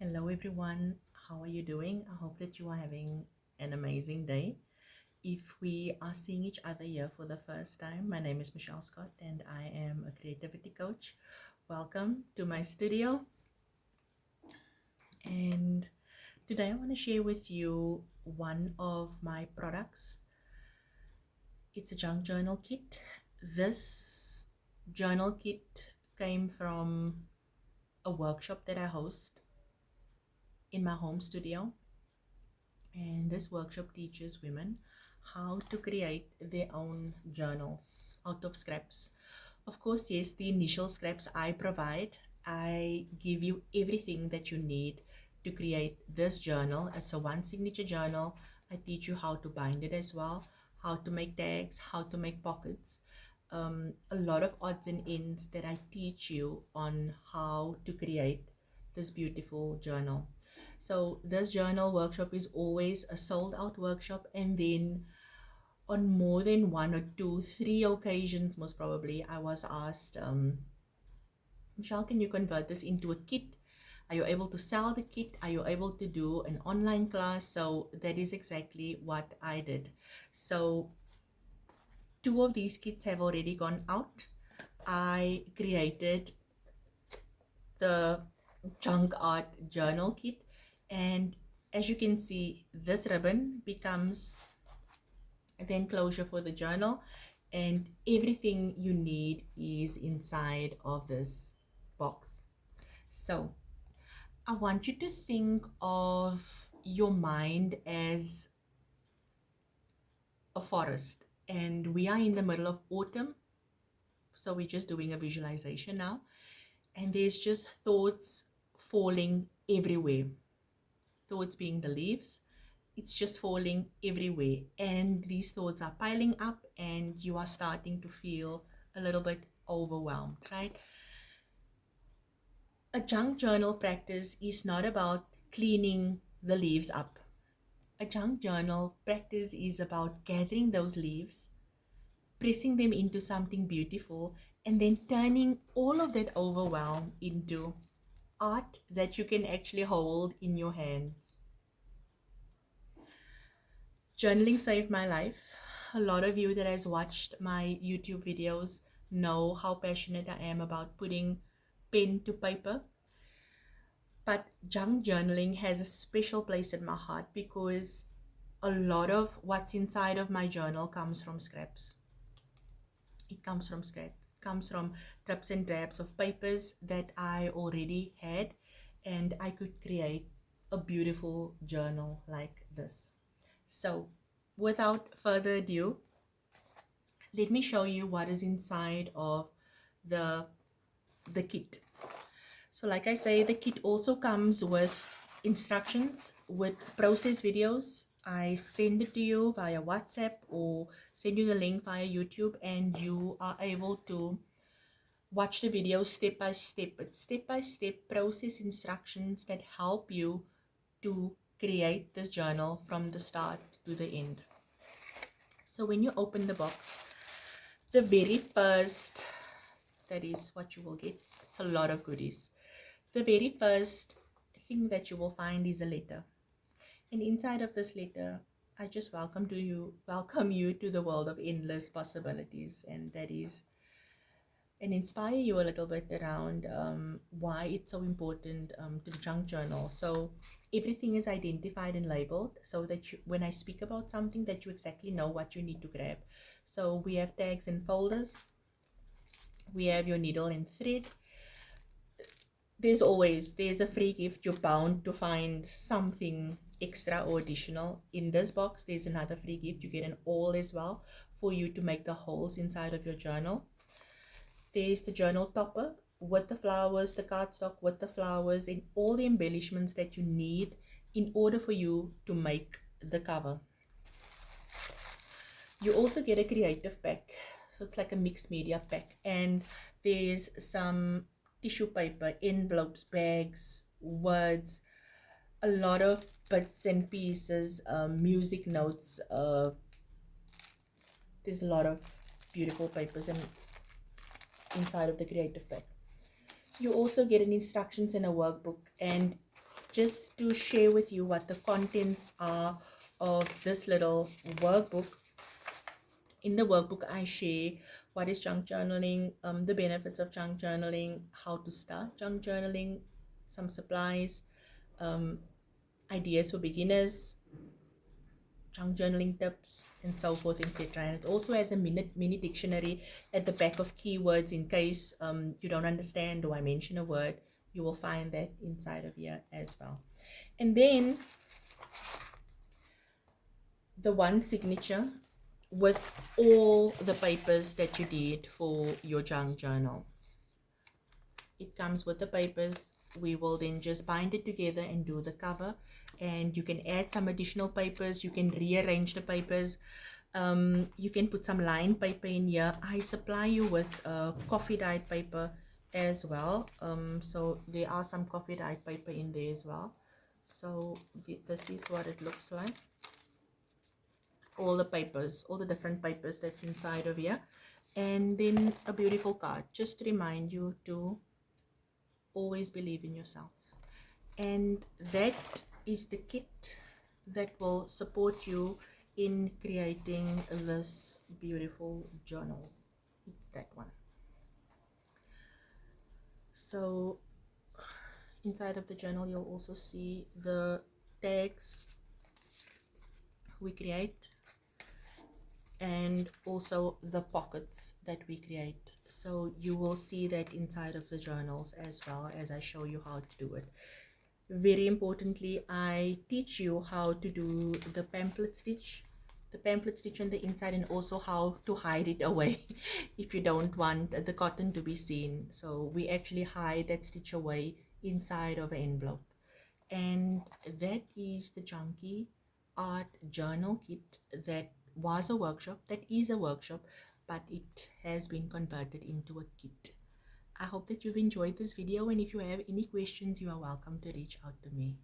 Hello everyone, how are you doing? I hope that you are having an amazing day. If we are seeing each other here for the first time, my name is Michelle Scott and I am a creativity coach. Welcome to my studio. And today I want to share with you one of my products. It's a junk journal kit. This journal kit came from a workshop that I host in my home studio. And this workshop teaches women how to create their own journals out of scraps. Of course, yes, the initial scraps I provide, I give you everything that you need to create this journal. It's a one signature journal. I teach you how to bind it as well, how to make tags, how to make pockets. A lot of odds and ends that I teach you on how to create this beautiful journal. So this journal workshop is always a sold out workshop, and then on more than one or two, three occasions, most probably, I was asked, Michelle, can you convert this into a kit? Are you able to sell the kit? Are you able to do an online class? So that is exactly what I did. So two of these kits have already gone out. I created the junk art journal kit, and as you can see, this ribbon becomes the enclosure for the journal, and everything you need is inside of this box. So I want you to think of your mind as a forest, and we are in the middle of autumn, so we're just doing a visualization now, and there's just thoughts falling everywhere. Thoughts being the leaves, it's just falling everywhere, and these thoughts are piling up and you are starting to feel a little bit overwhelmed, right? A junk journal practice is not about cleaning the leaves up. A junk journal practice is about gathering those leaves, pressing them into something beautiful, and then turning all of that overwhelm into art that you can actually hold in your hands. Journaling saved my life. A lot of you that has watched my YouTube videos know how passionate I am about putting pen to paper. But junk journaling has a special place in my heart because a lot of what's inside of my journal comes from scraps. It comes from scraps. It comes from drips and drabs of papers that I already had, and I could create a beautiful journal like this. So, without further ado, let me show you what is inside of the kit. So like I say, the kit also comes with instructions, with process videos. I send it to you via WhatsApp or send you the link via YouTube, and you are able to watch the video step by step. It's step by step process instructions that help you to create this journal from the start to the end. So when you open the box, the very first, that is what you will get. It's a lot of goodies. The very first thing that you will find is a letter. And inside of this letter, I just welcome you to the world of endless possibilities, and that is, and inspire you a little bit around why it's so important to the junk journal. So everything is identified and labeled so that you, when I speak about something, that you exactly know what you need to grab. So we have tags and folders. We have your needle and thread. There's a free gift. You're bound to find something extra or additional in this box. There's another free gift. You get an awl as well for you to make the holes inside of your journal. There's the journal topper with the flowers, the cardstock with the flowers, and all the embellishments that you need in order for you to make the cover. You also get a creative pack, so it's like a mixed media pack, and there's some tissue paper, envelopes, bags, words, a lot of bits and pieces, music notes. There's a lot of beautiful papers and inside of the creative pack. You also get an instructions and a workbook, and just to share with you what the contents are of this little workbook. In the workbook, I share what is junk journaling, the benefits of junk journaling, how to start junk journaling, some supplies, um, ideas for beginners, junk journaling tips, and so forth, etc. And it also has a mini dictionary at the back of keywords in case you don't understand or I mention a word. You will find that inside of here as well. And then the one signature with all the papers that you did for your junk journal. It comes with the papers. We will then just bind it together and do the cover, and you can add some additional papers. You can rearrange the papers. You can put some line paper in here. I supply you with coffee dyed paper as well, so there are some coffee dyed paper in there as well. So this is what it looks like, all the papers, all the different papers that's inside of here. And then a beautiful card just to remind you to always believe in yourself. And that is the kit that will support you in creating this beautiful journal. It's that one. So inside of the journal you'll also see the tags we create and also the pockets that we create. So you will see that inside of the journals as well as I show you how to do it. Very importantly, I teach you how to do the pamphlet stitch on the inside, and also how to hide it away if you don't want the cotton to be seen. So we actually hide that stitch away inside of an envelope. And that is the Chunky Art Journal Kit that was a workshop, that is a workshop, but it has been converted into a kit. I hope that you've enjoyed this video, and if you have any questions, you are welcome to reach out to me.